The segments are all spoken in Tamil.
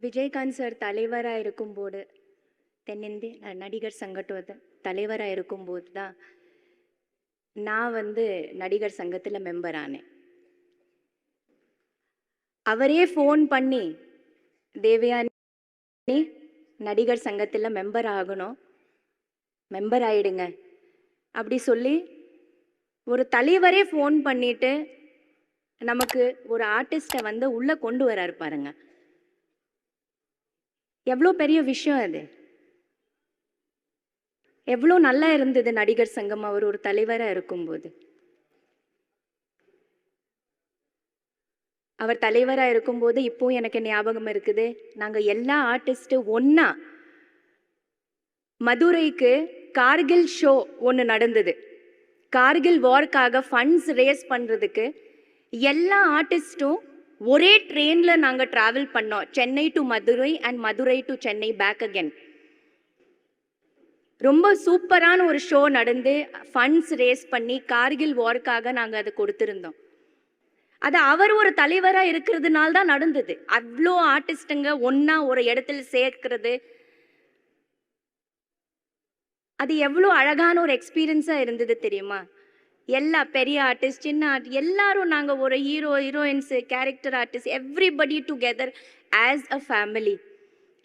விஜயகாந்த் சார் தலைவராக இருக்கும்போது தென்னிந்திய நடிகர் சங்கத்தோட தலைவராக இருக்கும்போது தான் நான் நடிகர் சங்கத்தில் மெம்பர் ஆனேன். அவரே ஃபோன் பண்ணி தேவயானி நடிகர் சங்கத்தில் மெம்பர் ஆகணும், மெம்பர் ஆயிடுங்க அப்படி சொல்லி ஒரு தலைவரே ஃபோன் பண்ணிட்டு நமக்கு ஒரு ஆர்டிஸ்ட்டை உள்ளே கொண்டு வராரு பாருங்க. எவ்வளோ பெரிய விஷயம் அது, எவ்வளோ நல்லா இருந்தது நடிகர் சங்கம் அவர் ஒரு தலைவராக இருக்கும்போது. அவர் தலைவராக இருக்கும்போது இப்போ எனக்கு ஞாபகம் இருக்குது, நாங்கள் எல்லா ஆர்டிஸ்ட்டும் ஒன்றா மதுரைக்கு கார்கில் ஷோ ஒன்று நடந்தது. கார்கில் வார்க்காக ஃபண்ட்ஸ் ரேஸ் பண்ணுறதுக்கு எல்லா ஆர்டிஸ்ட்டும் ஒரே ட்ரெயினில் நாங்கள் ட்ராவல் பண்ணோம். Chennai to Madurai and Madurai to Chennai back again. ரொம்ப சூப்பரான ஒரு ஷோ நடந்து ஃபண்ட்ஸ் ரேஸ் பண்ணி கார்கில் வார்க்காக நாங்கள் அதை கொடுத்துருந்தோம். அது அவர் ஒரு தலைவராக இருக்கிறதுனால தான் நடந்தது. அவ்வளோ ஆர்டிஸ்ட்டுங்க ஒன்றா ஒரு இடத்துல சேர்க்கிறது, அது எவ்வளோ அழகான ஒரு எக்ஸ்பீரியன்ஸாக இருந்தது தெரியுமா? எல்லா பெரிய ஆர்டிஸ்ட், சின்ன ஆர்டிஸ்ட், எல்லாரும் நாங்கள் ஒரு hero, heroines, character artist, everybody together as a family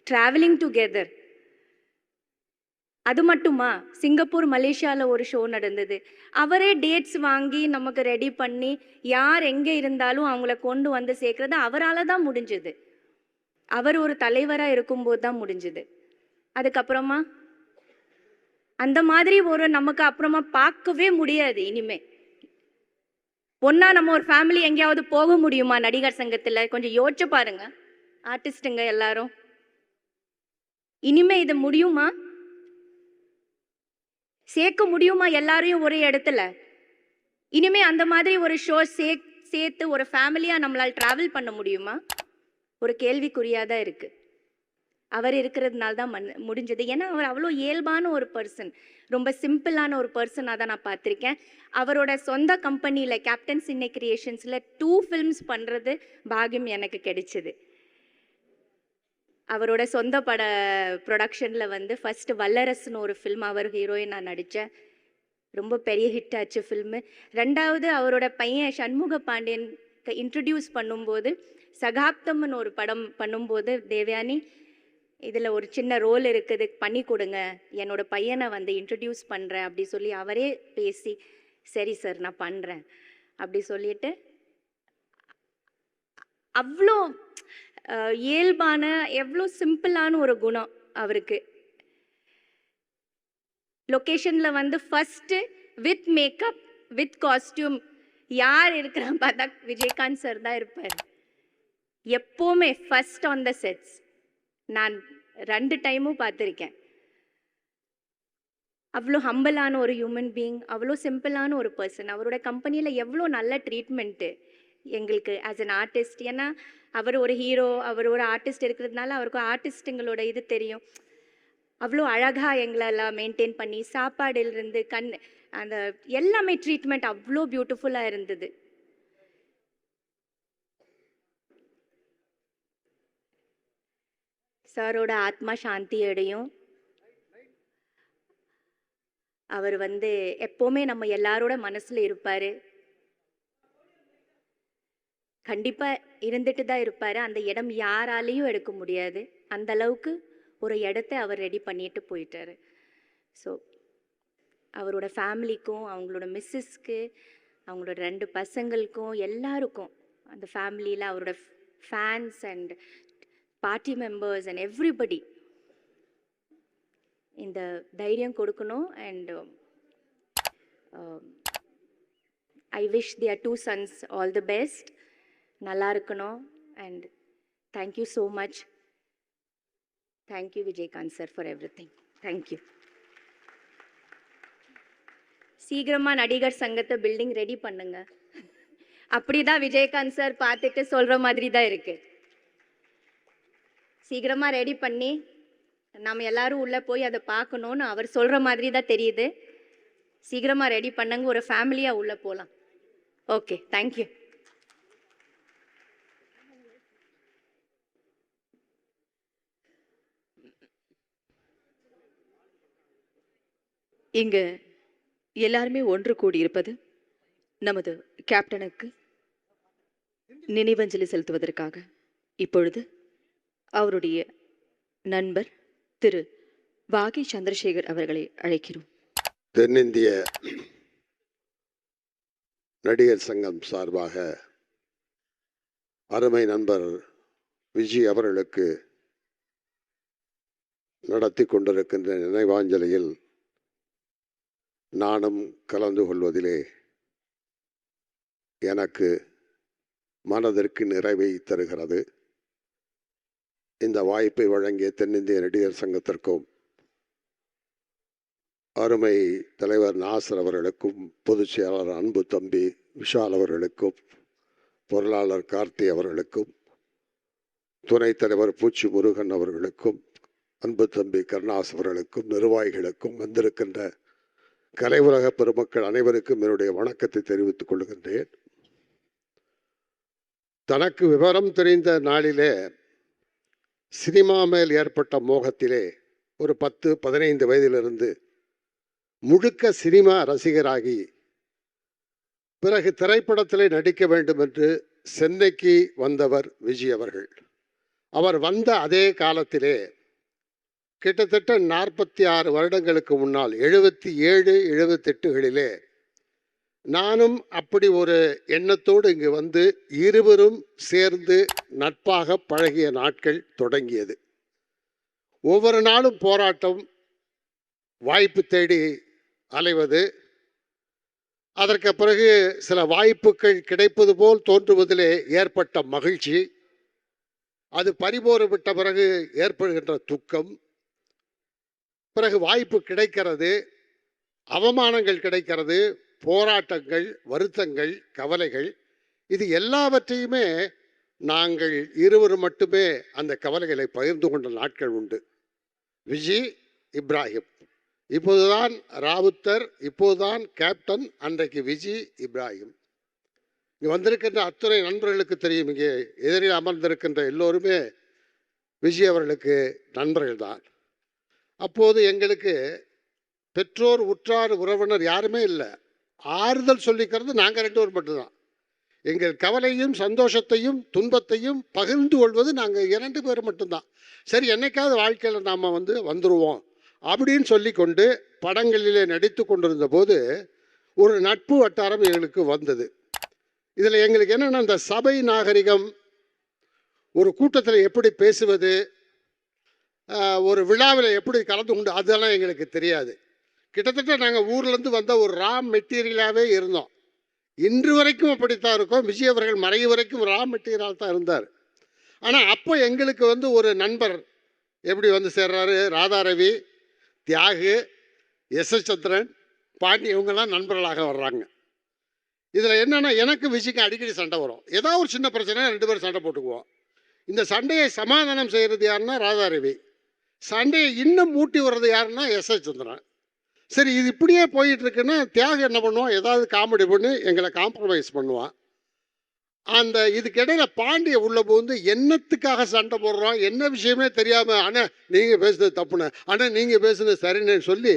travelling together. அது மட்டுமா, சிங்கப்பூர் மலேசியாவில் ஒரு ஷோ நடந்தது. அவரே டேட்ஸ் வாங்கி நமக்கு ரெடி பண்ணி யார் எங்கே இருந்தாலும் அவங்கள கொண்டு வந்து சேர்க்கறது அவரால் தான் முடிஞ்சது. அவர் ஒரு தலைவராக இருக்கும்போது தான் முடிஞ்சது. அதுக்கப்புறமா அந்த மாதிரி ஒரு நமக்கு அப்புறமா பார்க்கவே முடியாது இனிமே. ஒன்றா நம்ம ஒரு ஃபேமிலி எங்கேயாவது போக முடியுமா நடிகர் சங்கத்தில்? கொஞ்சம் யோசிச்சு பாருங்க ஆர்டிஸ்ட்டுங்க எல்லாரும். இனிமே இது முடியுமா? சேர்க்க முடியுமா எல்லாரையும் ஒரே இடத்துல? இனிமே அந்த மாதிரி ஒரு ஷோ சேர்த்து ஒரு ஃபேமிலியாக நம்மளால் ட்ராவல் பண்ண முடியுமா? ஒரு கேள்விக்குறியாக தான் இருக்குது. அவர் இருக்கிறதுனால தான் முடிஞ்சது. ஏன்னா அவர் அவ்வளோ இயல்பான ஒரு பர்சன், ரொம்ப சிம்பிளான ஒரு பர்சனாக தான் நான் பார்த்துருக்கேன். அவரோட சொந்த கம்பெனியில் கேப்டன் சின்னை கிரியேஷன்ஸில் 2 ஃபில்ம்ஸ் பண்ணுறது பாகியம் எனக்கு கிடைச்சிது. அவரோட சொந்த பட ப்ரொடக்ஷனில் ஃபஸ்ட்டு வல்லரசுன்னு ஒரு ஃபில்ம் அவர் ஹீரோயின் நான் நடித்தேன். ரொம்ப பெரிய ஹிட் ஆச்சு ஃபில்மு. 2வது அவரோட பையன் சண்முக பாண்டியன் இன்ட்ரடியூஸ் பண்ணும்போது சகாப்தம்னு ஒரு படம் பண்ணும்போது, தேவயானி இதில் ஒரு சின்ன ரோல் இருக்குது, பண்ணி கொடுங்க, என்னோட பையனை இன்ட்ரடியூஸ் பண்ணுறேன் அப்படி சொல்லி அவரே பேசி சரி சார் நான் பண்ணுறேன் அப்படி சொல்லிட்டு அவ்வளோ இயல்பான எவ்வளோ சிம்பிளான ஒரு குணம் அவருக்கு. லொக்கேஷனில் first with makeup with costume யார் இருக்கிறான்னு பார்த்தா விஜயகாந்த் சார் தான் இருப்பார் எப்போவுமே ஃபஸ்ட் ஆன் த செட்ஸ். நான் 2 டைமும் பார்த்துருக்கேன். அவ்வளோ ஹம்பிளான ஒரு ஹியூமன் பீயிங், அவ்வளோ சிம்பிளான ஒரு பர்சன். அவரோட கம்பெனியில் எவ்வளோ நல்ல ட்ரீட்மெண்ட்டு எங்களுக்கு ஆஸ் அன் ஆர்டிஸ்ட். ஏன்னா அவர் ஒரு ஹீரோ, அவர் ஒரு ஆர்டிஸ்ட் இருக்கிறதுனால அவருக்கு ஆர்டிஸ்ட்டுங்களோட இது தெரியும். அவ்வளோ அழகாக எங்களெல்லாம் மெயின்டைன் பண்ணி சாப்பாடிலிருந்து அந்த எல்லாமே ட்ரீட்மெண்ட் அவ்வளோ பியூட்டிஃபுல்லாக இருந்தது. சாரோட ஆத்மா சாந்தி அடையும். அவர் எப்போவுமே நம்ம எல்லாரோட மனசில் இருப்பார், கண்டிப்பாக இருந்துட்டு தான் இருப்பார். அந்த இடம் யாராலையும் எடுக்க முடியாது. அந்த அளவுக்கு ஒரு இடத்த அவர் ரெடி பண்ணிட்டு போயிட்டார். ஸோ அவரோட ஃபேமிலிக்கும், அவங்களோட மிஸ்ஸஸ்க்கு, அவங்களோட 2 பசங்களுக்கும், எல்லாருக்கும், அந்த ஃபேமிலியில் அவரோட fans and party members and everybody இந்த தைரியம் கொடுக்கணும். And I wish their 2 sons all the best. நல்லா இருக்கணும். And thank you so much. Thank you Vijayakanth sir for everything. Thank you. சீக்கிரமாக நடிகர் சங்கத்தை பில்டிங் ரெடி பண்ணுங்க. அப்படி தான் விஜயகாந்த் சார் பார்த்துட்டு சொல்கிற மாதிரி தான் இருக்குது. சீக்கிரமாக ரெடி பண்ணி நம்ம எல்லாரும் உள்ளே போய் அதை பார்க்கணுன்னு அவர் சொல்கிற மாதிரி தான் தெரியுது. சீக்கிரமாக ரெடி பண்ணுங்க, ஒரு ஃபேமிலியாக உள்ளே போகலாம். Okay, thank you. இங்க எல்லாருமே ஒன்று கூடியிருப்பது நமது கேப்டனுக்கு நினைவஞ்சலி செலுத்துவதற்காக. இப்பொழுது அவருடைய நண்பர் திரு வாகி சந்திரசேகர் அவர்களை அழைக்கிறோம். தென்னிந்திய நடிகர் சங்கம் சார்பாக அருமை நண்பர் விஜய் அவர்களுக்கு நடத்தி கொண்டிருக்கின்ற நினைவாஞ்சலியில் நானும் கலந்து கொள்வதிலே எனக்கு மனதிற்கு நிறைவை தருகிறது. இந்த வாய்ப்பை வழங்கிய தென்னிந்திய நடிகர் சங்கத்திற்கும் அருமை தலைவர் நாசர் அவர்களுக்கும், பொதுச் செயலாளர் அன்பு தம்பி விஷால் அவர்களுக்கும், பொருளாளர் கார்த்தி அவர்களுக்கும், துணைத் தலைவர் பூச்சி முருகன் அவர்களுக்கும், அன்பு தம்பி கருணாஸ் அவர்களுக்கும், நிர்வாகிகளுக்கும், வந்திருக்கின்ற கலையுலக பெருமக்கள் அனைவருக்கும் என்னுடைய வணக்கத்தை தெரிவித்துக் கொள்கின்றேன். தனக்கு விவரம் தெரிந்த நாளிலே சினிமா மேல் ஏற்பட்ட மோகத்திலே ஒரு 10-15 வயதிலிருந்து முழுக்க சினிமா ரசிகராகி பிறகு திரைப்படத்திலே நடிக்க வேண்டும் என்று சென்னைக்கு வந்தவர் விஜய் அவர்கள். அவர் வந்த அதே காலத்திலே கிட்டத்தட்ட 46 வருடங்களுக்கு முன்னால் 77-78களிலே நானும் அப்படி ஒரு எண்ணத்தோடு இங்கு வந்து இருவரும் சேர்ந்து நட்பாக பழகிய நாட்கள் தொடங்கியது. ஒவ்வொரு நாளும் போராட்டம், வாய்ப்பு தேடி அலைவது, அதற்கு பிறகு சில வாய்ப்புகள் கிடைப்பது போல் தோன்றுவதிலே ஏற்பட்ட மகிழ்ச்சி, அது பறிபோறு விட்ட பிறகு ஏற்படுகின்ற துக்கம், பிறகு வாய்ப்பு கிடைக்கிறது, அவமானங்கள் கிடைக்கிறது, போராட்டங்கள், வருத்தங்கள், கவலைகள், இது எல்லாவற்றையுமே நாங்கள் இருவரும் மட்டுமே அந்த கவலைகளை பகிர்ந்து கொண்ட நாட்கள் உண்டு. விஜய், இப்ராஹிம், இப்போதுதான் ராவுத்தர், இப்போதுதான் கேப்டன், அன்றைக்கு விஜய், இப்ராஹிம். இங்கே வந்திருக்கின்ற அத்துணை நண்பர்களுக்கு தெரியும், இங்கே எதிரில் அமர்ந்திருக்கின்ற எல்லோருமே விஜய் அவர்களுக்கு நண்பர்கள் தான். அப்போது எங்களுக்கு பெற்றோர், உற்றார், உறவினர் யாருமே இல்லை. ஆறுதல் சொல்லிக்கிறது நாங்கள் 2 பேர் மட்டும்தான். எங்கள் கவலையும் சந்தோஷத்தையும் துன்பத்தையும் பகிர்ந்து கொள்வது நாங்கள் 2 பேர் மட்டும்தான். சரி, என்னைக்காவது வாழ்க்கையில் நாம் வந்துடுவோம் அப்படின்னு சொல்லி கொண்டு படங்களிலே நடித்து கொண்டிருந்த போது ஒரு நட்பு வட்டாரம் எங்களுக்கு வந்தது. இதில் எங்களுக்கு என்னென்னா, இந்த சபை நாகரிகம், ஒரு கூட்டத்தில் எப்படி பேசுவது, ஒரு விழாவில் எப்படி கலந்து கொண்டு, அதெல்லாம் எங்களுக்கு தெரியாது. கிட்டத்தட்ட நாங்கள் ஊர்லேருந்து வந்த ஒரு ரா மெட்டீரியலாகவே இருந்தோம். இன்று வரைக்கும் அப்படித்தான் இருக்கோம். விஜய் அவர்கள் மறைவு வரைக்கும் ரா மெட்டீரியல் தான் இருந்தார். ஆனால் அப்போ எங்களுக்கு ஒரு நண்பர் எப்படி சேர்றாரு, ராதாரவி, தியாகு, எஸ்.எஸ். சந்திரன், பாண்டி, இவங்கெல்லாம் நண்பர்களாக வர்றாங்க. இதில் என்னென்னா, எனக்கு விஜய்க்கு அடிக்கடி சண்டை வரும். ஏதாவது ஒரு சின்ன பிரச்சனை 2 பேரும் சண்டை போட்டுக்குவோம். இந்த சண்டையை சமாதானம் செய்கிறது யாருன்னா ராதாரவி, சண்டையை இன்னும் மூட்டி வர்றது யாருன்னா எஸ்.எஸ். சந்திரன். சரி, இது இப்படியே போயிட்டு இருக்குன்னா தியாகு என்ன பண்ணுவான், ஏதாவது காமெடி பண்ணி எங்களை காம்ப்ரமைஸ் பண்ணுவான். அந்த இதுக்கிடையில பாண்டிய உள்ள போந்து என்னத்துக்காக சண்டை போடுறோம், என்ன விஷயமே தெரியாமல், ஆனால் நீங்கள் பேசுனது தப்புன்னு, ஆனால் நீங்கள் பேசுனது சரின்னு சொல்லி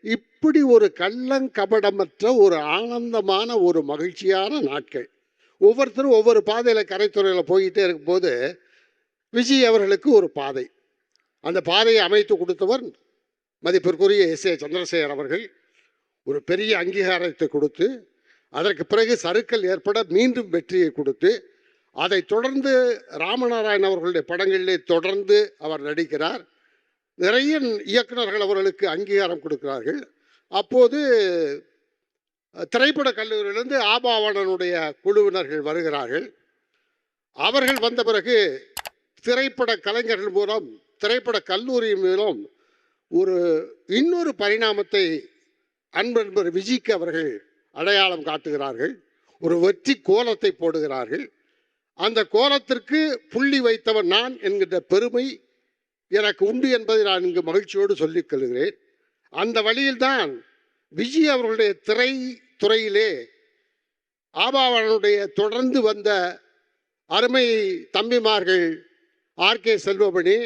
இப்படி ஒரு கள்ளங்கபடமற்ற ஒரு ஆனந்தமான ஒரு மகிழ்ச்சியான நாட்கள். ஒவ்வொருத்தரும் ஒவ்வொரு பாதையில் கரைத்துறையில் போய்கிட்டே இருக்கும்போது விஜய் அவர்களுக்கு ஒரு பாதை, அந்த பாதையை அமைத்து கொடுத்தவர் மதிப்பிற்குரிய எஸ்.ஏ. சந்திரசேகர் அவர்கள். ஒரு பெரிய அங்கீகாரத்தை கொடுத்து, அதற்கு பிறகு சறுக்கல் ஏற்பட மீண்டும் வெற்றியை கொடுத்து, அதை தொடர்ந்து ராமநாராயண் அவர்களுடைய படங்களிலே தொடர்ந்து அவர் நடிக்கிறார். நிறைய இயக்குநர்கள் அவர்களுக்கு அங்கீகாரம் கொடுக்கிறார்கள். அப்போது திரைப்பட கல்லூரியிலிருந்து ஆபாவணனுடைய குழுவினர்கள் வருகிறார்கள். அவர்கள் வந்த பிறகு திரைப்பட கலைஞர்கள் மூலம், திரைப்பட கல்லூரி மூலம் இன்னொரு பரிணாமத்தை அன்பர் விஜய்க்கு அவர்கள் அடையாளம் காட்டுகிறார்கள். ஒரு வெற்றி கோலத்தை போடுகிறார்கள். அந்த கோலத்திற்கு புள்ளி வைத்தவன் நான் என்கின்ற பெருமை எனக்கு உண்டு என்பதை நான் இங்கு மகிழ்ச்சியோடு சொல்லிக் கொள்கிறேன். அந்த வழியில்தான் விஜய் அவர்களுடைய திரைத்துறையிலே ஆபாவனுடைய தொடர்ந்து வந்த அருமை தம்பிமார்கள் ஆர்.கே. செல்வமணி,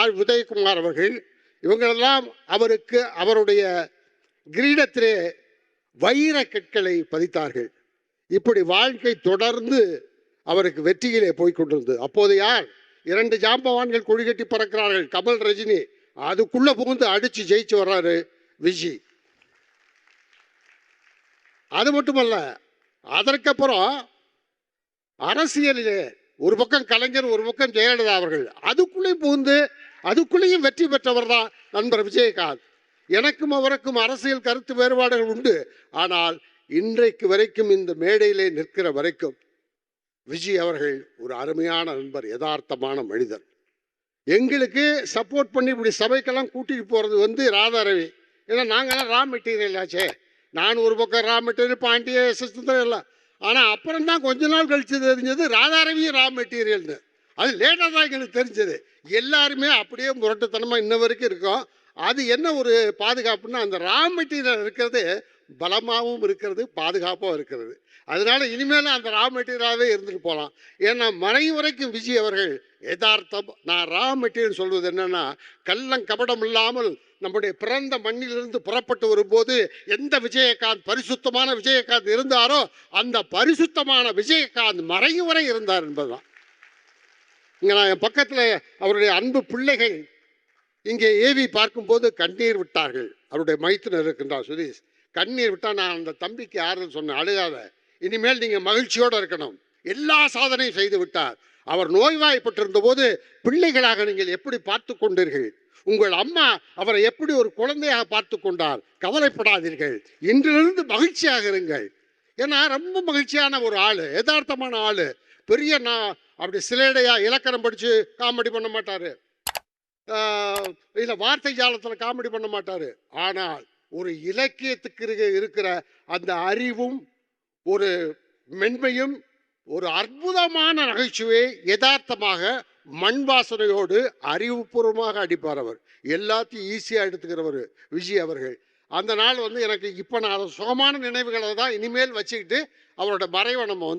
ஆர் உதயகுமார் அவர்கள், இவங்களெல்லாம் அவருக்கு அவருடைய கிரீடத்திலே வைர கற்களை பதித்தார்கள். இப்படி வாழ்க்கை தொடர்ந்து அவருக்கு வெற்றியிலே போய்கொண்டிருந்தது. அப்போது யார்? 2 ஜாம்பவான்கள் கொடிகட்டி பறக்கிறார்கள், கமல், ரஜினி. அதுக்குள்ள புகுந்து அடிச்சு ஜெயிச்சு வர்றாரு விஜய். அது மட்டுமல்ல, அதற்கப்புறம் அரசியலிலே ஒரு பக்கம் கலைஞர், ஒரு பக்கம் ஜெயலலிதா அவர்கள், அதுக்குள்ளேயும் புகுந்து அதுக்குள்ளேயும் வெற்றி பெற்றவர் தான் நண்பர் விஜயகாந்த். எனக்கும் அவருக்கும் அரசியல் கருத்து வேறுபாடுகள் உண்டு. ஆனால் இன்றைக்கு வரைக்கும் இந்த மேடையிலே நிற்கிற வரைக்கும் விஜய் அவர்கள் ஒரு அருமையான நண்பர், யதார்த்தமான மனிதர். எங்களுக்கு சப்போர்ட் பண்ணி இப்படி சபைக்கெல்லாம் கூட்டிட்டு போறது ராதாரவி. ஏன்னா நாங்கெல்லாம் ரா மெட்டீரியல் ஆச்சே. நான் ஒரு பக்கம் ரா மெட்டீரியல், பாண்டிய சிஸ்டம் எல்லாம். ஆனால் அப்புறம் தான் கொஞ்ச நாள் கழிச்சு தெரிஞ்சது ராதாரவியும் ரா மெட்டீரியல்னு. அது லேட்டாக தான் எங்களுக்கு தெரிஞ்சது. எல்லாருமே அப்படியே முரட்டுத்தனமாக இன்ன வரைக்கும் இருக்கோம். அது என்ன ஒரு பாதுகாப்புன்னா, அந்த ரா மெட்டீரியல் இருக்கிறது பலமாகவும் இருக்கிறது, பாதுகாப்பாகவும் இருக்கிறது. அதனால இனிமேல் அந்த ரா மெட்டீரியலாகவே இருந்துட்டு போகலாம். ஏன்னா மறைவு வரைக்கும் விஜய் அவர்கள் யதார்த்தம். நான் ரா மெட்டீரியல் சொல்வது என்னன்னா, கள்ளம் கபடம் இல்லாமல் நம்முடைய பிறந்த மண்ணிலிருந்து புறப்பட்டு வரும்போது எந்த விஜயகாந்த் பரிசுத்தமான விஜயகாந்த் இருந்தாரோ அந்த பரிசுத்தமான விஜயகாந்த் மறைவு வரை இருந்தார் என்பதுதான். இங்கே நான் என் பக்கத்தில் அவருடைய அன்பு பிள்ளைகள் இங்கே ஏவி பார்க்கும்போது கண்ணீர் விட்டார்கள். அவருடைய மைத்துனர் இருக்கின்றார் சுதீஷ். கண்ணீர் விட்டால் நான் அந்த தம்பிக்கு யாரும் சொன்னேன், அழுகாத, இனிமேல் நீங்கள் மகிழ்ச்சியோடு இருக்கணும். எல்லா சாதனையும் செய்து விட்டார். அவர் நோய்வாய்ப்பட்டிருந்த போது பிள்ளைகளாக நீங்கள் எப்படி பார்த்து கொண்டீர்கள்? உங்கள் அம்மா அவரை எப்படி ஒரு குழந்தையாக பார்த்து கொண்டார்? கவலைப்படாதீர்கள், இன்றிலிருந்து மகிழ்ச்சியாக இருங்கள். ஏன்னா ரொம்ப மகிழ்ச்சியான ஒரு ஆள், யதார்த்தமான ஆள். பெரிய நான் அப்படி சிலேடையா இலக்கணம் படித்து காமெடி பண்ண மாட்டார், இல்லை வார்த்தை ஜாலத்தில் காமெடி பண்ண மாட்டார். ஆனால் ஒரு இலக்கியத்துக்கு இருக்கிற அந்த அறிவும் ஒரு மென்மையும் ஒரு அற்புதமான நகைச்சுவை யதார்த்தமாக மண் வாசனையோடு அறிவுபூர்வமாக அடிப்பார். அவர் எல்லாத்தையும் ஈஸியாக எடுத்துக்கிறவர் விஜய் அவர்கள். அந்த நாள் எனக்கு இப்போ நான் அதை சுகமான நினைவுகளை தான் இனிமேல் வச்சுக்கிட்டு அவரோட மறைவை நம்ம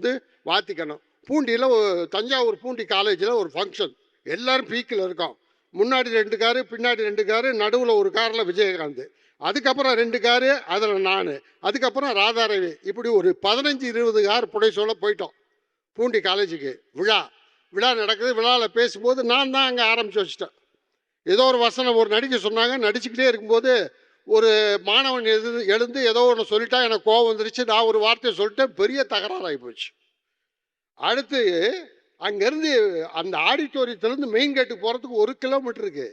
வாத்திக்கணும். பூண்டியில் தஞ்சாவூர் பூண்டி காலேஜில் ஒரு ஃபங்க்ஷன், எல்லாரும் பீக்கில் இருக்கோம். முன்னாடி 2 காரு, பின்னாடி 2 காரு, நடுவில் ஒரு காரில் விஜயகாந்த், அதுக்கப்புறம் 2 காரு, அதில் நான், அதுக்கப்புறம் ராதாரவி. இப்படி ஒரு 15-20 கார் புடைசோல போயிட்டோம் பூண்டி காலேஜுக்கு. விழா நடக்குது. விழாவில் பேசும்போது நான் தான் அங்கே ஆரம்பித்து வச்சுட்டேன். ஏதோ ஒரு வசனம் ஒரு நடிக்க சொன்னாங்க. நடிச்சுக்கிட்டே இருக்கும்போது ஒரு மாணவன் எழுந்து ஏதோ ஒன்று சொல்லிட்டா எனக்கு கோவம் வந்துருச்சு. நான் ஒரு வார்த்தையை சொல்லிட்டேன், பெரிய தகராறாகி போச்சு. அடுத்து அங்கேருந்து அந்த ஆடிட்டோரியத்திலேருந்து மெயின் கேட்டுக்கு போகிறதுக்கு 1 கிலோமீட்டர் இருக்கு.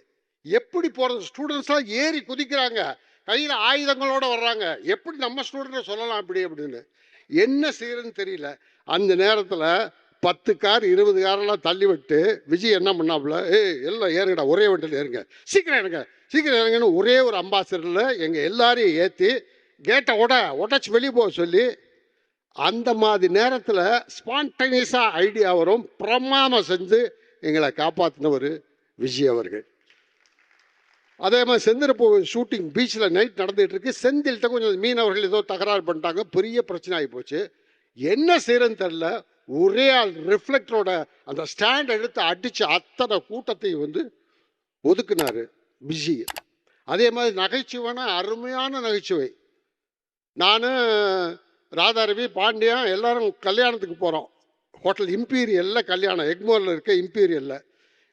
எப்படி போகிறது? ஸ்டூடெண்ட்ஸ்லாம் ஏறி குதிக்கிறாங்க, கையில் ஆயுதங்களோடு வர்றாங்க. எப்படி நம்ம ஸ்டூடெண்ட்டை சொல்லலாம் அப்படின்னு என்ன செய்யறதுன்னு தெரியல. அந்த நேரத்தில் 10 கார் 20 காரெல்லாம் தள்ளி விட்டு விஜய் என்ன பண்ணாப்புல, எல்லாம் ஏறுங்கடா, ஒரே வண்டியில் ஏறுங்க, சீக்கிரம் இறங்குன்னு ஒரே ஒரு அம்பாசிடரில் எங்கள் எல்லாரையும் ஏற்றி கேட்டை உடச்சி வெளியே போக சொல்லி, அந்த மாதிரி நேரத்தில் ஸ்பான்டேனியஸாக ஐடியா வரும், பிரமாதம் செஞ்சு எங்களை காப்பாற்றினவர் விஜய் அவர்கள். அதே மாதிரி செந்திரப்பூ ஷூட்டிங் பீச்சில் நைட் நடந்துகிட்டு இருக்கு. செந்தில்கிட்ட கொஞ்சம் மீனவர்கள் ஏதோ தகராறு பண்ணிட்டாங்க, பெரிய பிரச்சனை ஆகி போச்சு. என்ன செய்யறதுன்னு தெரில. ஒரே ஆள் ரிஃப்ளெக்டரோட அந்த ஸ்டாண்ட் எடுத்து அடித்து அத்தனை கூட்டத்தையும் ஒதுக்குனார் விஜய். அதே மாதிரி நகைச்சுவைனா அருமையான நகைச்சுவை. நான், ராதாரவி, பாண்டியன் எல்லாரும் கல்யாணத்துக்கு போகிறோம். ஹோட்டல் இம்பீரியலில் கல்யாணம், எக்மோரில் இருக்க இம்பீரியலில்.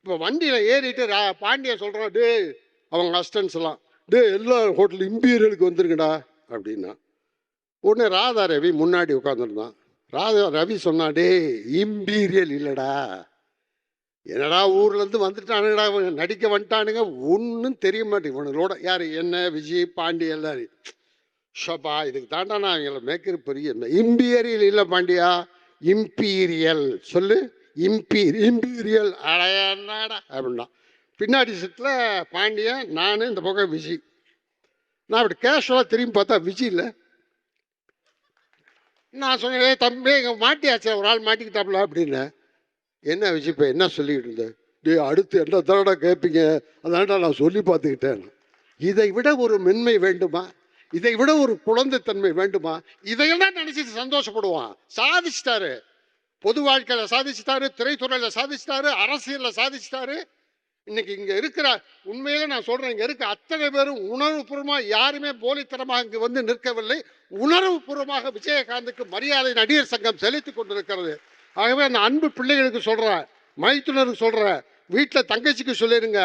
இப்போ வண்டியில் ஏறிட்டு பாண்டியன் சொல்கிறான், டே அவங்க அசிஸ்டன்ஸ் எல்லாம், டே எல்லாம் ஹோட்டல் இம்பீரியலுக்கு வந்துருங்கடா அப்படின்னா. உடனே ராதாரவி முன்னாடி உட்காந்துருந்தான். ரவி சொன்னா, டே இம்பீரியல் இல்லைடா, என்னடா ஊர்லேருந்து வந்துட்டானுங்கடா, நடிக்க வந்துட்டானுங்க, ஒன்றும் தெரிய மாட்டேங்குது இவனோட. யார்? என்ன, விஜய், பாண்டிய எல்லாரும். ஷோப்பா, இதுக்கு தாண்டா நான் எங்களை மேய்க்கிற பெரிய இம்பீரியல் இல்லை பாண்டியா, இம்பீரியல் சொல்லு, இம்பீரியல் அடையாடா அப்படின்னா. பின்னாடி செட்டில் பாண்டியன், நான், இந்த பக்கம் விஜய். நான் அப்படி கேஷுவலாக திரும்பி பார்த்தா விஜய் இல்லை. நான் சொன்னேன், தம்பி இங்கே மாட்டியாச்சு, ஒரு ஆள் மாட்டிக்கிட்டாப்ல அப்படின்னு. என்ன விஜய் இப்போ என்ன சொல்லிக்கிட்டு இருந்தேன்? டே அடுத்து என்ன தடவை கேட்பீங்க, அதான்டா நான் சொல்லி பார்த்துக்கிட்டேன். இதை விட ஒரு மென்மை வேண்டுமா? இதை விட ஒரு குழந்தைத்தன்மை வேண்டுமா? இதையெல்லாம் நினைச்சிட்டு சந்தோஷப்படுவான். சாதிச்சிட்டாரு, பொது வாழ்க்கையில் சாதிச்சிட்டாரு, திரைத்துறையில் சாதிச்சிட்டாரு, அரசியலில் சாதிச்சிட்டாரு. இன்னைக்கு இங்க இருக்கிற உண்மையிலே நான் சொல்றேன், இங்க இருக்க அத்தனை பேரும் உணர்வுபூர்வமா யாருமே போலித்தனமாக இங்கு வந்து நிற்கவில்லை. உணர்வுபூர்வமாக விஜயகாந்துக்கு மரியாதை நடிகர் சங்கம் செலுத்திக் கொண்டிருக்கிறது. ஆகவே அந்த அன்பு பிள்ளைகளுக்கு சொல்றேன், மைத்துனருக்கு சொல்றேன், வீட்டுல தங்கச்சிக்கு சொல்லிருங்க,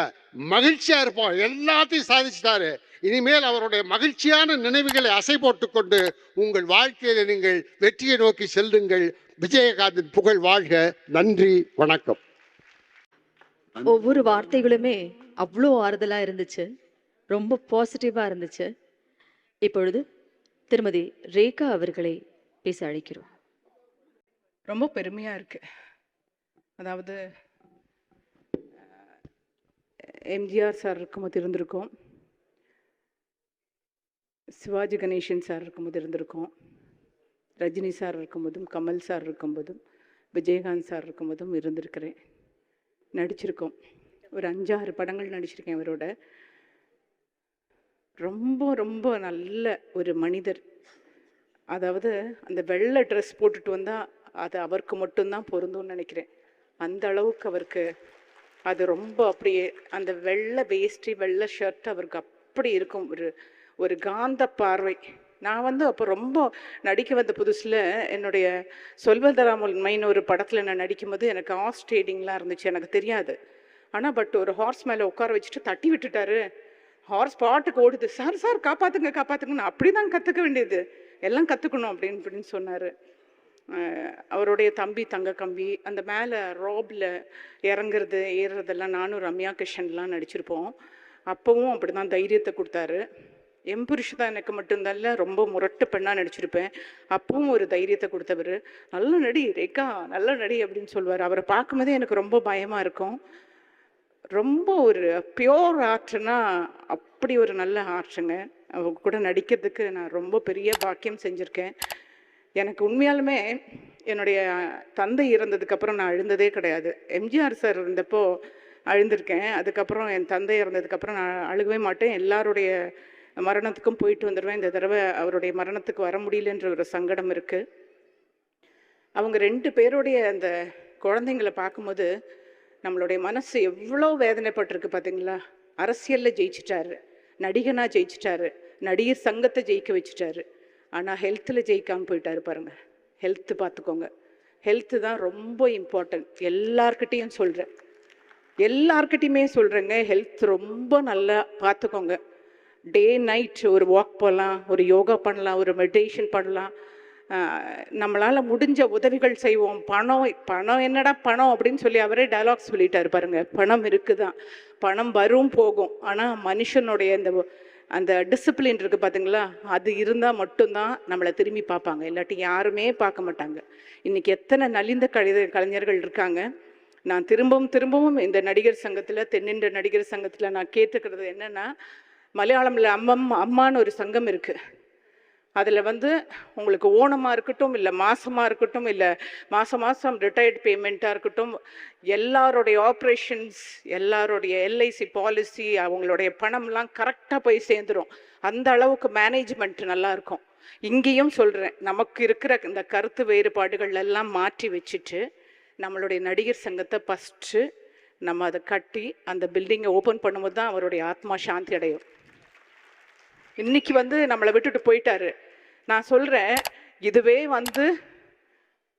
மகிழ்ச்சியா இருப்போம். எல்லாத்தையும் சாதிச்சிட்டாரு. இனிமேல் அவருடைய மகிழ்ச்சியான நினைவுகளை அசை போட்டுக் கொண்டு உங்கள் வாழ்க்கையில நீங்கள் வெற்றியை நோக்கி செல்லுங்கள். விஜயகாந்தின் புகழ் வாழ்க. நன்றி, வணக்கம். ஒவ்வொரு வார்த்தைகளுமே அவ்வளோ ஆறுதலா இருந்துச்சு, ரொம்ப பாசிட்டிவா இருந்துச்சு. இப்பொழுது திருமதி ரேகா அவர்களை பேச அழைக்கிறோம். ரொம்ப பெருமையாக இருக்குது. அதாவது எம்ஜிஆர் சார் இருக்கும்போது இருந்திருக்கோம், சிவாஜி கணேசன் சார் இருக்கும்போது இருந்திருக்கோம், ரஜினி சார் இருக்கும்போதும், கமல் சார் இருக்கும்போதும், விஜயகாந்த் சார் இருக்கும்போதும் இருந்திருக்கிறேன், நடிச்சிருக்கோம். ஒரு 5-6 படங்கள் நடிச்சிருக்கேன் அவரோட. ரொம்ப ரொம்ப நல்ல ஒரு மனிதர். அதாவது அந்த வெள்ளை ட்ரெஸ் போட்டுட்டு வந்தால் அது அவருக்கு மட்டும்தான் பொருந்தும்னு நினைக்கிறேன். அந்த அளவுக்கு அவருக்கு அது ரொம்ப அப்படியே அந்த வெள்ளை வேஷ்டி வெள்ளை ஷர்ட் அவருக்கு அப்படி இருக்கும். ஒரு காந்த பார்வை. நான் அப்போ ரொம்ப நடிக்க வந்த புதுசில் என்னுடைய சொல்வதராமுல்மைன்னு ஒரு படத்தில் நான் நடிக்கும்போது எனக்கு ஹார்ஸ் ட்ரேடிங்லாம் இருந்துச்சு, எனக்கு தெரியாது. ஆனால் ஒரு ஹார்ஸ் மேலே உட்கார வச்சுட்டு தட்டி விட்டுட்டாரு. ஹார்ஸ் பாட்டுக்கு ஓடுது. சார் சார் காப்பாற்றுங்க காப்பாற்றுங்கன்னு. அப்படி தான் கற்றுக்க வேண்டியது, எல்லாம் கற்றுக்கணும் அப்படின்னு சொன்னார். அவருடைய தம்பி தங்க கம்பி அந்த மேலே ராபில் இறங்குறது ஏறுறதெல்லாம் நானும் ரம்யா கிருஷ்ணன்லாம் நடிச்சிருப்போம். அப்போவும் அப்படி தான் தைரியத்தை கொடுத்தாரு. எம்புருஷ் தான் எனக்கு மட்டும்தான் ரொம்ப முரட்டு பெண்ணாக நடிச்சிருப்பேன். அப்பவும் ஒரு தைரியத்தை கொடுத்தவர். நல்ல நடி ரேகா, நல்ல நடி அப்படின்னு சொல்லுவார். அவரை பார்க்கும்போதே எனக்கு ரொம்ப பயமாக இருக்கும். ரொம்ப ஒரு பியோர் ஆர்ட்னா அப்படி ஒரு நல்ல ஆர்ட்ஸுங்க. அவங்க கூட நடிக்கிறதுக்கு நான் ரொம்ப பெரிய பாக்கியம் செஞ்சுருக்கேன். எனக்கு உண்மையாலுமே என்னுடைய தந்தை இறந்ததுக்கப்புறம் நான் அழுந்ததே கிடையாது. எம்ஜிஆர் சார் இருந்தப்போ அழுந்திருக்கேன். அதுக்கப்புறம் என் தந்தை இறந்ததுக்கப்புறம் நான் அழுகவே மாட்டேன். எல்லாருடைய மரணத்துக்கும் போயிட்டு வந்துடுவேன். இந்த தடவை அவருடைய மரணத்துக்கு வர முடியலன்ற ஒரு சங்கடம் இருக்குது. அவங்க 2 பேருடைய அந்த குழந்தைங்களை பார்க்கும்போது நம்மளுடைய மனசு எவ்வளோ வேதனைப்பட்டிருக்கு பார்த்தீங்களா. அரசியலில் ஜெயிச்சிட்டாரு, நடிகனாக ஜெயிச்சிட்டாரு, நடிகர் சங்கத்தை ஜெயிக்க வச்சுட்டாரு. ஆனால் ஹெல்த்தில் ஜெயிக்காமல் போயிட்டாரு பாருங்கள். ஹெல்த்து பார்த்துக்கோங்க. ஹெல்த்து தான் ரொம்ப இம்பார்ட்டன்ட். எல்லார்கிட்டையும் சொல்கிறேன், எல்லார்கிட்டையுமே சொல்கிறேங்க, ஹெல்த் ரொம்ப நல்லா பார்த்துக்கோங்க. டே நைட் ஒரு வாக் போகலாம், ஒரு யோகா பண்ணலாம், ஒரு மெடிடேஷன் பண்ணலாம். நம்மளால் முடிஞ்ச உதவிகள் செய்வோம். பணம் என்னடா பணம் அப்படின்னு சொல்லி அவரே டயலாக் சொல்லிட்டாரு பாருங்கள். பணம் இருக்குதான், பணம் வரும் போகும். ஆனால் மனுஷனுடைய அந்த டிசிப்ளின் இருக்குது பார்த்தீங்களா, அது இருந்தால் மட்டும்தான் நம்மளை திரும்பி பார்ப்பாங்க, இல்லாட்டி யாருமே பார்க்க மாட்டாங்க. இன்றைக்கி எத்தனை நலிந்த கலைஞர்கள் இருக்காங்க. நான் திரும்பவும் இந்த நடிகர் சங்கத்தில், தென்னிந்திய நடிகர் சங்கத்தில் நான் கேட்டுக்கிறது என்னென்னா, மலையாளமில் அம்மான்னு ஒரு சங்கம் இருக்குது. அதில் உங்களுக்கு ஓணமாக இருக்கட்டும், இல்லை மாதமாக இருக்கட்டும், இல்லை மாதம் ரிட்டையர்ட் பேமெண்ட்டாக இருக்கட்டும், எல்லாருடைய ஆப்ரேஷன்ஸ், எல்லாருடைய எல்ஐசி பாலிசி, அவங்களுடைய பணம்லாம் கரெக்டாக போய் சேர்ந்துடும். அந்த அளவுக்கு மேனேஜ்மெண்ட் நல்லாயிருக்கும். இங்கேயும் சொல்கிறேன், நமக்கு இருக்கிற இந்த கருத்து வேறுபாடுகள் எல்லாம் மாற்றி வச்சுட்டு நம்மளுடைய நடிகர் சங்கத்தை ஃபஸ்ட்டு நம்ம அதை கட்டி அந்த பில்டிங்கை ஓப்பன் பண்ணும்போது தான் அவருடைய ஆத்மா சாந்தி அடையும். இன்னைக்கு நம்மளை விட்டுட்டு போயிட்டாரு. நான் சொல்கிறேன், இதுவே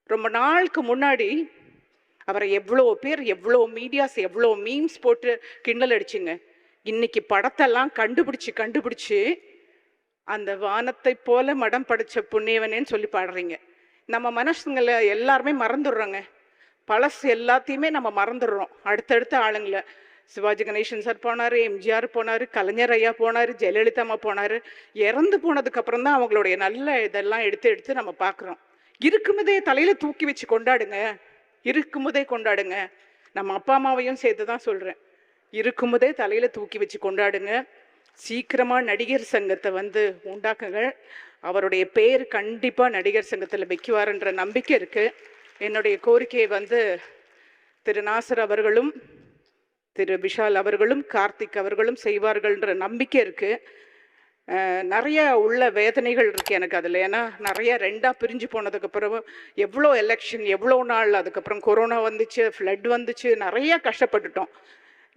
ரொம்ப நாளுக்கு முன்னாடி அவரை எவ்வளோ பேர், எவ்வளோ மீடியாஸ், எவ்வளோ மீம்ஸ் போட்டு கிண்டல் அடிச்சுங்க. இன்னைக்கு படத்தெல்லாம் கண்டுபிடிச்சி அந்த வானத்தை போல மடம் படைச்ச புண்ணியவனேன்னு சொல்லி பாடுறீங்க. நம்ம மனசுங்களை எல்லாருமே மறந்துடுறோங்க. பழசு எல்லாத்தையுமே நம்ம மறந்துடுறோம். அடுத்தடுத்த ஆளுங்களை, சிவாஜி கணேசன் சார் போனார், எம்ஜிஆர் போனார், கலைஞர் ஐயா போனார், ஜெயலலிதா அம்மா போனார். இறந்து போனதுக்கப்புறம் தான் அவங்களுடைய நல்ல இதெல்லாம் எடுத்து நம்ம பார்க்குறோம். இருக்கும்போதே தலையில் தூக்கி வச்சு கொண்டாடுங்க, இருக்கும்போதே கொண்டாடுங்க. நம்ம அப்பா அம்மாவையும் சேர்த்து தான் சொல்கிறேன், இருக்கும்போதே தலையில் தூக்கி வச்சு கொண்டாடுங்க. சீக்கிரமாக நடிகர் சங்கத்தை உண்டாக்குங்க. அவருடைய பேர் கண்டிப்பாக நடிகர் சங்கத்தில் வைக்குவாருன்ற நம்பிக்கை இருக்குது. என்னுடைய கோரிக்கையை திரு நாசர் அவர்களும், திரு விஷால் அவர்களும், கார்த்திக் அவர்களும் செய்வார்கள்ன்ற நம்பிக்கை இருக்குது. நிறைய உள்ள வேதனைகள் இருக்குது எனக்கு அதில். ஏன்னா நிறைய 2ஆக பிரிஞ்சு போனதுக்கப்புறம் எவ்வளோ எலெக்ஷன், எவ்வளோ நாள், அதுக்கப்புறம் கொரோனா வந்துச்சு, ஃப்ளட் வந்துச்சு, நிறைய கஷ்டப்பட்டுட்டோம்.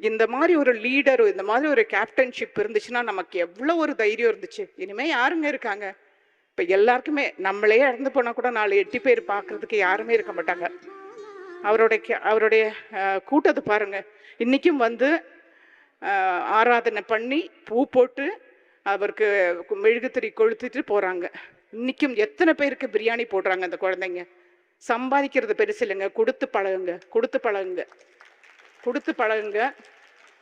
இந்த மாதிரி ஒரு லீடர், இந்த மாதிரி ஒரு கேப்டன்ஷிப் இருந்துச்சுன்னா நமக்கு எவ்வளோ ஒரு தைரியம் இருந்துச்சு. இனிமேல் யாருங்க இருக்காங்க? இப்போ எல்லாருக்குமே நம்மளே இறந்து போனால் கூட 4 8 பேர் பார்க்கறதுக்கு யாருமே இருக்க மாட்டாங்க. அவருடைய கூட்டத்தை பாருங்க. இன்னைக்கும் வந்து ஆராதனை பண்ணி பூ போட்டு அவருக்கு மெழுகுத்திரி கொளுத்திட்டு போகிறாங்க. இன்றைக்கும் எத்தனை பேருக்கு பிரியாணி போடுறாங்க அந்த குழந்தைங்க. சம்பாதிக்கிறது பெருசு இல்லைங்க, கொடுத்து பழகுங்க, கொடுத்து பழகுங்க, கொடுத்து பழகுங்க.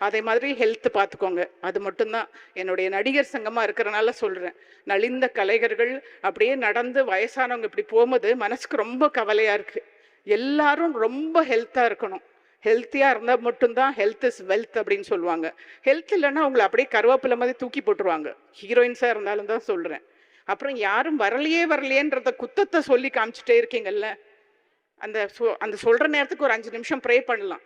அதே மாதிரி ஹெல்த் பார்த்துக்கோங்க. அது மட்டும்தான் என்னுடைய நடிகர் சங்கமாக இருக்கிறனால சொல்கிறேன். நலிந்த கலைஞர்கள் அப்படியே நடந்து வயசானவங்க இப்படி போகும்போது மனசுக்கு ரொம்ப கவலையாக இருக்குது. எல்லாரும் ரொம்ப ஹெல்த்தாக இருக்கணும். ஹெல்த்தியாக இருந்தால் மட்டும்தான் ஹெல்த் இஸ் வெல்த் அப்படின்னு சொல்லுவாங்க. ஹெல்த் இல்லைன்னா அவங்களை அப்படியே கருவேப்பிலை மாதிரி தூக்கி போட்டுருவாங்க. ஹீரோயின்ஸாக இருந்தாலும் தான் சொல்கிறேன். அப்புறம் யாரும் வரலையேன்றத குத்தத்தை சொல்லி காமிச்சிட்டே இருக்கீங்கல்ல, அந்த சொல்கிற நேரத்துக்கு ஒரு 5 நிமிஷம் ப்ரே பண்ணலாம்.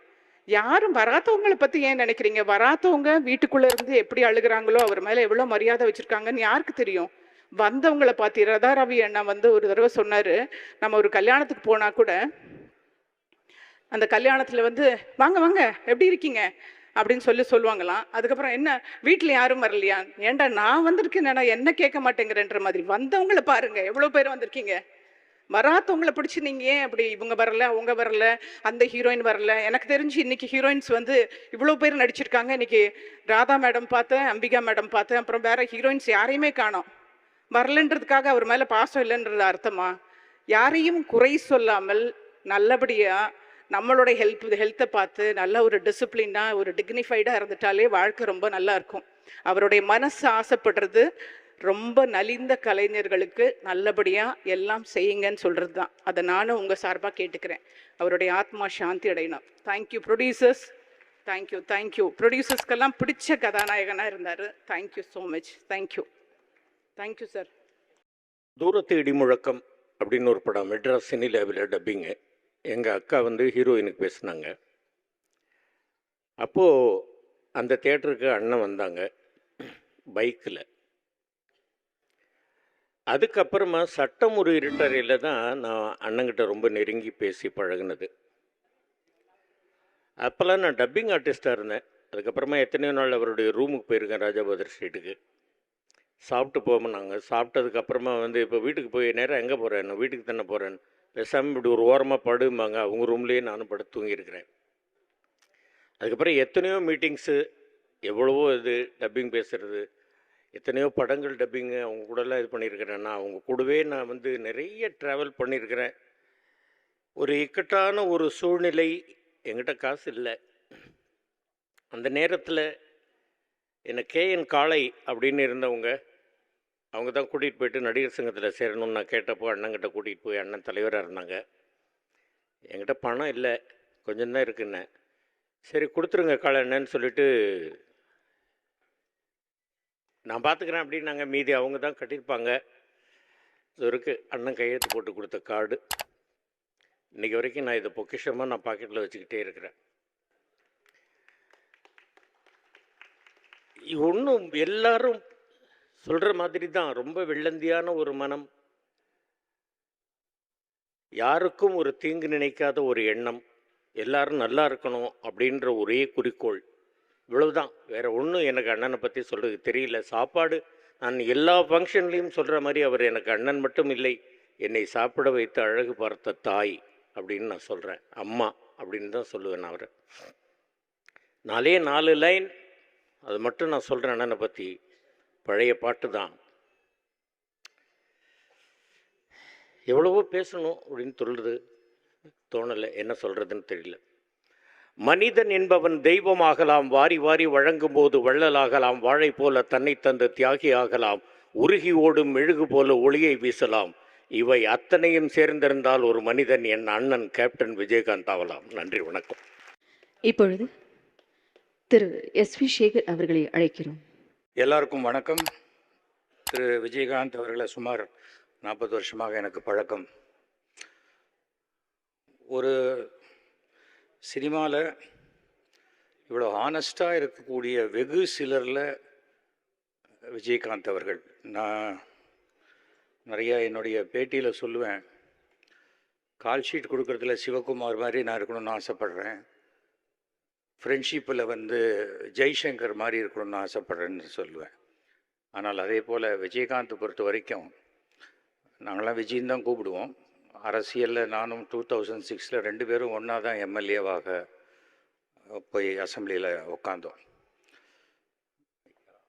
யாரும் வராதவங்களை பற்றி ஏன் நினைக்கிறீங்க? வராதவங்க வீட்டுக்குள்ளே இருந்து எப்படி அழுகிறாங்களோ, அவர் மேலே எவ்வளோ மரியாதை வச்சுருக்காங்கன்னு யாருக்கு தெரியும்? வந்தவங்களை பார்த்து ரதா ரவி அண்ணா வந்து ஒரு தடவை சொன்னார், நம்ம ஒரு கல்யாணத்துக்கு போனால் கூட அந்த கல்யாணத்தில் வந்து வாங்க வாங்க எப்படி இருக்கீங்க அப்படின்னு சொல்லுவாங்களாம். அதுக்கப்புறம் என்ன வீட்டில் யாரும் வரலையா? ஏன்டா நான் வந்திருக்கேன், என்ன கேட்க மாட்டேங்கிறேன்ற மாதிரி. வந்தவங்களை பாருங்க, எவ்வளோ பேர் வந்திருக்கீங்க. வராதவங்களை பிடிச்சி நீங்கள் ஏன் அப்படி இவங்க வரல அவங்க வரல அந்த ஹீரோயின் வரல? எனக்கு தெரிஞ்சு இன்னைக்கு ஹீரோயின்ஸ் வந்து இவ்வளோ பேர் நடிச்சிருக்காங்க. இன்னைக்கு ராதா மேடம் பார்த்தேன், அம்பிகா மேடம் பார்த்தேன், அப்புறம் வேற ஹீரோயின்ஸ் யாரையுமே காணோம். வரலன்றதுக்காக அவர் மேலே பாசம் இல்லைன்றது அர்த்தமா? யாரையும் குறை சொல்லாமல் நல்லபடியாக நம்மளோட ஹெல்த்தை பார்த்து நல்ல ஒரு டிசிப்ளினாக ஒரு டிக்னிஃபைடாக இருந்துட்டாலே வாழ்க்கை ரொம்ப நல்லா இருக்கும். அவருடைய மனசு ஆசைப்படுறது ரொம்ப நலிந்த கலைஞர்களுக்கு நல்லபடியாக எல்லாம் செய்யுங்கன்னு சொல்கிறது தான். அதை நானும் உங்கள் சார்பாக கேட்டுக்கிறேன். அவருடைய ஆத்மா சாந்தி அடையணும். Thank you producers, thank you thank you. ப்ரொடியூசர்ஸ்க்கெல்லாம் பிடிச்ச கதாநாயகனாக இருந்தார். Thank you so much. Thank you thank you sir. தூரத்து இடிமுழக்கம் அப்படின்னு ஒரு படம் மெட்ராஸ் சினிலேவில் டப்பிங்கு. எங்கள் அக்கா வந்து ஹீரோயினுக்கு பேசினாங்க. அப்போது அந்த தேட்டருக்கு அண்ணன் வந்தாங்க பைக்கில். அதுக்கப்புறமா சட்டம் ஒரு இருட்டறையில் தான் நான் அண்ணங்கிட்ட ரொம்ப நெருங்கி பேசி பழகினது. அப்போல்லாம் நான் டப்பிங் ஆர்டிஸ்டாக இருந்தேன். அதுக்கப்புறமா எத்தனையோ நாள் அவருடைய ரூமுக்கு போயிருக்கேன், ராஜாபாதர் ஸ்ட்ரீட்டுக்கு. சாப்பிட்டு போவோம்னாங்க. சாப்பிட்டதுக்கப்புறமா வந்து இப்போ வீட்டுக்கு போய் நேராக எங்கே போகிறேன், நான் வீட்டுக்கு தானே போகிறேன், பேசாமல் இப்படி ஒரு ஓரமாக படும்பாங்க. அவங்க ரூம்லேயே நானும் படுத்து தூங்கியிருக்கிறேன். அதுக்கப்புறம் எத்தனையோ மீட்டிங்ஸு, எவ்வளவோ இது டப்பிங் பேசுகிறது, எத்தனையோ படங்கள் டப்பிங்கு அவங்க கூடலாம் இது பண்ணியிருக்கிறேன். நான் அவங்க கூடவே நான் வந்து நிறைய ட்ராவல் பண்ணியிருக்கிறேன். ஒரு இக்கட்டான ஒரு சூழ்நிலை, என்கிட்ட காசு இல்லை. அந்த நேரத்தில் என்னை KN காளை அப்படின்னு இருந்தவங்க, அவங்க தான் கூட்டிகிட்டு போயிட்டு நடிகர் சங்கத்தில் சேரணும்னு நான் கேட்டப்போ அண்ணங்கிட்ட கூட்டிகிட்டு போய் அண்ணன் தலைவராக இருந்தாங்க. என்கிட்ட பணம் இல்லை, கொஞ்சம் தான் இருக்குன்னு. சரி கொடுத்துருங்க காளை அண்ணன்னு சொல்லிவிட்டு நான் பார்த்துக்கிறேன் அப்படின்னாங்க. மீதி அவங்க தான் கட்டியிருப்பாங்க. இது இருக்குது அண்ணன் கையெழுத்து போட்டு கொடுத்த கார்டு. இன்றைக்கி வரைக்கும் நான் இதை பொக்கிஷமாக நான் பாக்கெட்டில் வச்சுக்கிட்டே இருக்கிறேன். ஒன்றும் எல்லாரும் சொல்கிற மாதிரி தான், ரொம்ப வெள்ளந்தியான ஒரு மனம், யாருக்கும் ஒரு தீங்கு நினைக்காத ஒரு எண்ணம், எல்லாரும் நல்லா இருக்கணும் அப்படின்ற ஒரே குறிக்கோள். இவ்வளவுதான், வேறு ஒன்றும் எனக்கு அண்ணனை பற்றி சொல்கிறது தெரியல. சாப்பாடு நான் எல்லா ஃபங்க்ஷன்லேயும் சொல்கிற மாதிரி அவர் எனக்கு அண்ணன் மட்டும் இல்லை, என்னை சாப்பிட வைத்து அழகு பார்த்த தாய் அப்படின்னு நான் சொல்கிறேன். அம்மா அப்படின்னு தான் சொல்லுவேன் நான் அவரை. 4 லைன் அது மட்டும் நான் சொல்கிறேன் அண்ணனை பற்றி. பழைய பாட்டு தான். எவ்வளவோ பேசணும் அப்படின்னு தோணலை, என்ன சொல்கிறதுன்னு தெரியல. மனிதன் என்பவன் தெய்வமாகலாம், வாரி வாரி வழங்கும் போது வள்ளலாகலாம், வாழை போல தன்னை தந்து தியாகி ஆகலாம், உருகி ஓடும் மெழுகு போல ஒளியை வீசலாம். இவை அத்தனையும் சேர்ந்திருந்தால் ஒரு மனிதன் என் அண்ணன் கேப்டன் விஜயகாந்த் ஆகலாம். நன்றி, வணக்கம். இப்பொழுது திரு SV சேகர் அவர்களை அழைக்கிறோம். எல்லாருக்கும் வணக்கம். திரு விஜயகாந்த் அவர்களை சுமார் 40 வருஷமாக எனக்கு பழக்கம். ஒரு சினிமாவில் இவ்வளோ ஆனஸ்டாக இருக்கக்கூடிய வெகு சிலரில் விஜயகாந்த் அவர்கள். நான் நிறையா என்னுடைய பேட்டியில் சொல்லுவேன், கால் ஷீட் கொடுக்குறதுல சிவகுமார் மாதிரி நான் இருக்கணும்னு ஆசைப்பட்றேன். ஃப்ரெண்ட்ஷிப்பில் வந்து ஜெய்சங்கர் மாதிரி இருக்கணும்னு ஆசைப்பட்றேன்னு சொல்லுவேன். ஆனால் அதே போல் விஜயகாந்த் பொறுத்த வரைக்கும் நாங்களாம் விஜயின்னு தான் கூப்பிடுவோம். அரசியலில் நானும் 2006 2 பேரும் ஒன்றா தான் எம்எல்ஏவாக போய் அசெம்பிளியில் உட்காந்தோம்.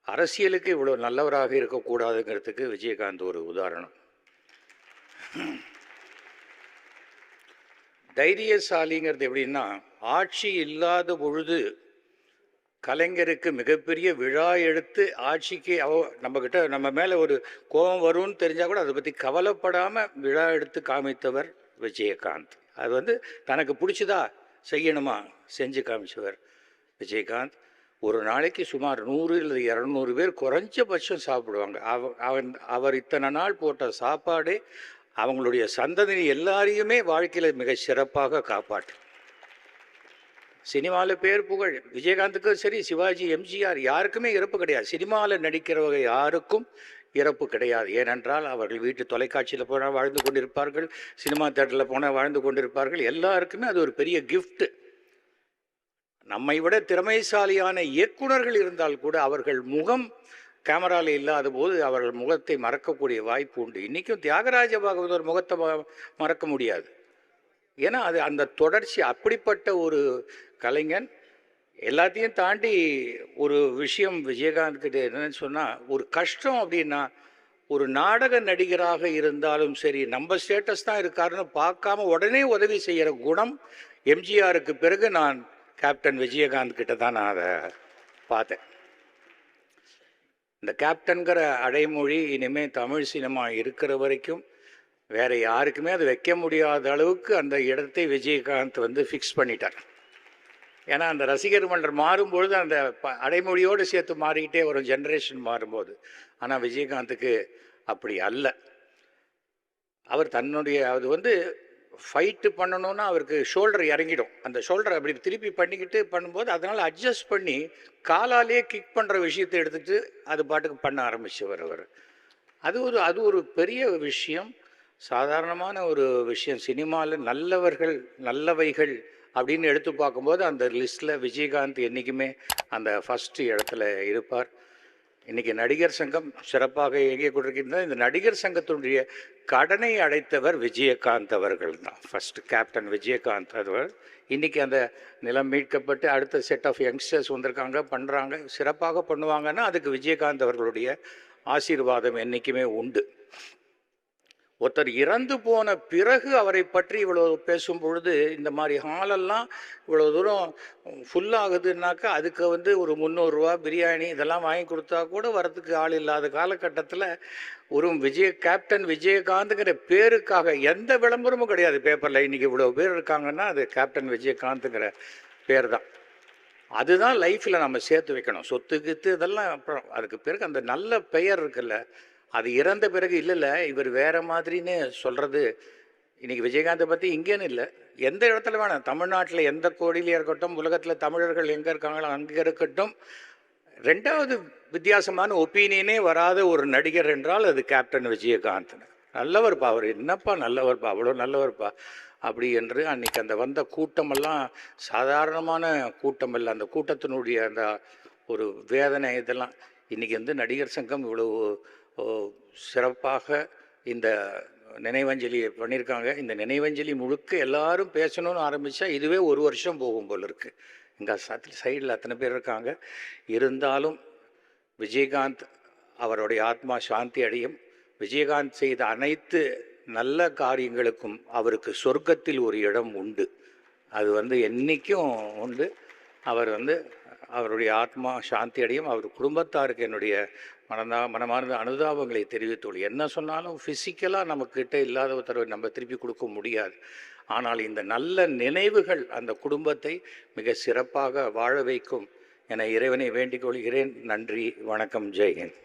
அரசியலுக்கு இவ்வளோ நல்லவராக இருக்கக்கூடாதுங்கிறதுக்கு விஜயகாந்த் ஒரு உதாரணம். தைரியசாலிங்கிறது எப்படின்னா, ஆட்சி இல்லாத பொழுது கலைஞருக்கு மிகப்பெரிய விழா எடுத்து ஆட்சிக்கு நம்ம மேலே ஒரு கோபம் வரும்னு தெரிஞ்சால் கூட அதை பற்றி கவலைப்படாமல் விழா எடுத்து காமித்தவர் விஜயகாந்த். அது வந்து தனக்கு பிடிச்சதா செய்யணுமா செஞ்சு காமிச்சவர் விஜயகாந்த். ஒரு நாளைக்கு சுமார் 100 இல்லை 200 பேர் குறைஞ்சபட்சம் சாப்பிடுவாங்க. அவர் இத்தனை நாள் போட்ட சாப்பாடு அவங்களுடைய சந்ததி எல்லாரையுமே வாழ்க்கையில் மிக சிறப்பாக காப்பாற்று. சினிமாவில் பேர் புகழ் விஜயகாந்துக்கும் சரி, சிவாஜி, எம்ஜிஆர் யாருக்குமே இறப்பு கிடையாது. சினிமாவில் நடிக்கிறவங்க யாருக்கும் இறப்பு கிடையாது. ஏனென்றால் அவர்கள் வீட்டு தொலைக்காட்சியில் போனால் வாழ்ந்து கொண்டிருப்பார்கள், சினிமா தேட்டரில் போனால் வாழ்ந்து கொண்டிருப்பார்கள். எல்லாருக்குமே அது ஒரு பெரிய கிஃப்ட். நம்மை விட திறமைசாலியான இயக்குனர்கள் இருந்தால் கூட அவர்கள் முகம் கேமராவில் இல்லாத போது அவர்கள் முகத்தை மறக்கக்கூடிய வாய்ப்பு உண்டு. இன்றைக்கும் தியாகராஜ பாகவதர் முகத்தை மறக்க முடியாது. ஏன்னா அது அந்த தொடர்ச்சி. அப்படிப்பட்ட ஒரு கலைஞன். எல்லாத்தையும் தாண்டி ஒரு விஷயம் விஜயகாந்த் கிட்ட என்னன்னு சொன்னால், ஒரு கஷ்டம் அப்படின்னா, ஒரு நாடக நடிகராக இருந்தாலும் சரி, நம்ம ஸ்டேட்டஸ் தான் இருக்காருன்னு பார்க்காம உடனே உதவி செய்கிற குணம் எம்ஜிஆருக்கு பிறகு நான் கேப்டன் விஜயகாந்த் கிட்ட தான் நான் அதை பார்த்தேன். இந்த கேப்டன்கிற அடைமொழி இனிமேல் தமிழ் சினிமா இருக்கிற வரைக்கும் வேறு யாருக்குமே அது வைக்க முடியாத அளவுக்கு அந்த இடத்தை விஜயகாந்த் வந்து ஃபிக்ஸ் பண்ணிட்டார். ஏன்னா அந்த ரசிகர் மன்றம் மாறும்பொழுது அந்த அடைமொழியோடு சேர்த்து மாறிக்கிட்டே வரும், ஜென்ரேஷன் மாறும்போது. ஆனால் விஜயகாந்துக்கு அப்படி அல்ல. அவர் தன்னுடைய அது வந்து ஃபைட்டு பண்ணணுன்னா அவருக்கு ஷோல்டர் இறங்கிடும். அந்த ஷோல்டர் அப்படி திருப்பி பண்ணிக்கிட்டு பண்ணும்போது அதனால் அட்ஜஸ்ட் பண்ணி காலாலேயே கிக் பண்ணுற விஷயத்தை எடுத்துகிட்டு அது பாட்டுக்கு பண்ண ஆரம்பிச்சவர் அவர். அது ஒரு பெரிய விஷயம். சாதாரணமான ஒரு விஷயம். சினிமாவில் நல்லவர்கள் நல்லவைகள் அப்படின்னு எடுத்து பார்க்கும்போது அந்த லிஸ்ட்டில் விஜயகாந்த் என்றைக்குமே அந்த ஃபஸ்ட்டு இடத்துல இருப்பார். இன்றைக்கி நடிகர் சங்கம் சிறப்பாக இயங்கிக் கொண்டிருக்கின்றன. இந்த நடிகர் சங்கத்தினுடைய கடனை அடைத்தவர் விஜயகாந்த் அவர்கள் தான். ஃபஸ்ட்டு கேப்டன் விஜயகாந்த் அவர். இன்றைக்கி அந்த நிலம் மீட்கப்பட்டு அடுத்த செட் ஆஃப் யங்ஸ்டர்ஸ் வந்திருக்காங்க, பண்ணுறாங்க, சிறப்பாக பண்ணுவாங்கன்னா அதுக்கு விஜயகாந்த் அவர்களுடைய ஆசீர்வாதம் என்றைக்குமே உண்டு. ஒருத்தர் இறந்து போன பிறகு அவரை பற்றி இவ்வளோ பேசும் பொழுது இந்த மாதிரி ஹாலெல்லாம் இவ்வளோ தூரம் ஃபுல்லாகுதுன்னாக்கா அதுக்கு வந்து ஒரு 300 ரூபா பிரியாணி இதெல்லாம் வாங்கி கொடுத்தா கூட வரத்துக்கு ஆள் இல்லாத காலகட்டத்தில் ஒரு கேப்டன் விஜயகாந்துங்கிற பேருக்காக எந்த விளம்பரமும் கிடையாது பேப்பரில். இன்றைக்கி இவ்வளோ பேர் இருக்காங்கன்னா அது கேப்டன் விஜயகாந்துங்கிற பேர் தான். அதுதான் லைஃப்பில் நம்ம சேர்த்து வைக்கணும். சொத்து கித்து இதெல்லாம் அப்புறம். அதுக்கு பிறகு அந்த நல்ல பெயர் இருக்குல்ல, அது இறந்த பிறகு இல்லை இவர் வேறு மாதிரின்னு சொல்கிறது. இன்றைக்கி விஜயகாந்தை பற்றி இங்கேன்னு இல்லை, எந்த இடத்துல வேணாம், தமிழ்நாட்டில் எந்த கோடியிலே இருக்கட்டும், உலகத்தில் தமிழர்கள் எங்கே இருக்காங்களோ அங்கே இருக்கட்டும், ரெண்டாவது வித்தியாசமான ஒப்பீனியனே வராத ஒரு நடிகர் என்றால் அது கேப்டன் விஜயகாந்த். நல்லவர்ப்பா அவர், என்னப்பா நல்லவர்ப்பா, அவ்வளோ நல்லவர்ப்பா அப்படி என்று அன்றைக்கி அந்த வந்த கூட்டமெல்லாம் சாதாரணமான கூட்டம் இல்லை. அந்த கூட்டத்தினுடைய அந்த ஒரு வேதனை இதெல்லாம் இன்றைக்கி வந்து நடிகர் சங்கம் இவ்வளவு சிறப்பாக இந்த நினைவஞ்சலியை பண்ணியிருக்காங்க. இந்த நினைவஞ்சலி முழுக்க எல்லாரும் பேசணும்னு ஆரம்பித்தா இதுவே 1 வருஷம் போகும் போல் இருக்குது. இங்கே சைடில் அத்தனை பேர் இருக்காங்க. இருந்தாலும் விஜயகாந்த் அவருடைய ஆத்மா சாந்தி அடையும். விஜயகாந்த் செய்த அனைத்து நல்ல காரியங்களுக்கும் அவருக்கு சொர்க்கத்தில் ஒரு இடம் உண்டு. அது வந்து என்றைக்கும் உண்டு. அவர் வந்து அவருடைய ஆத்மா சாந்தி அடையும். அவர் குடும்பத்தாருக்கு என்னுடைய மனமார்ந்த அனுதாபங்களை தெரிவித்துள்ளோம். என்ன சொன்னாலும் ஃபிசிக்கலாக நம்மக்கிட்ட இல்லாத ஒருத்தரை நம்ம திருப்பி கொடுக்க முடியாது. ஆனால் இந்த நல்ல நினைவுகள் அந்த குடும்பத்தை மிக சிறப்பாக வாழ வைக்கும் என இறைவனை வேண்டிக் கொள்கிறேன். நன்றி, வணக்கம், ஜெய்ஹிந்த்.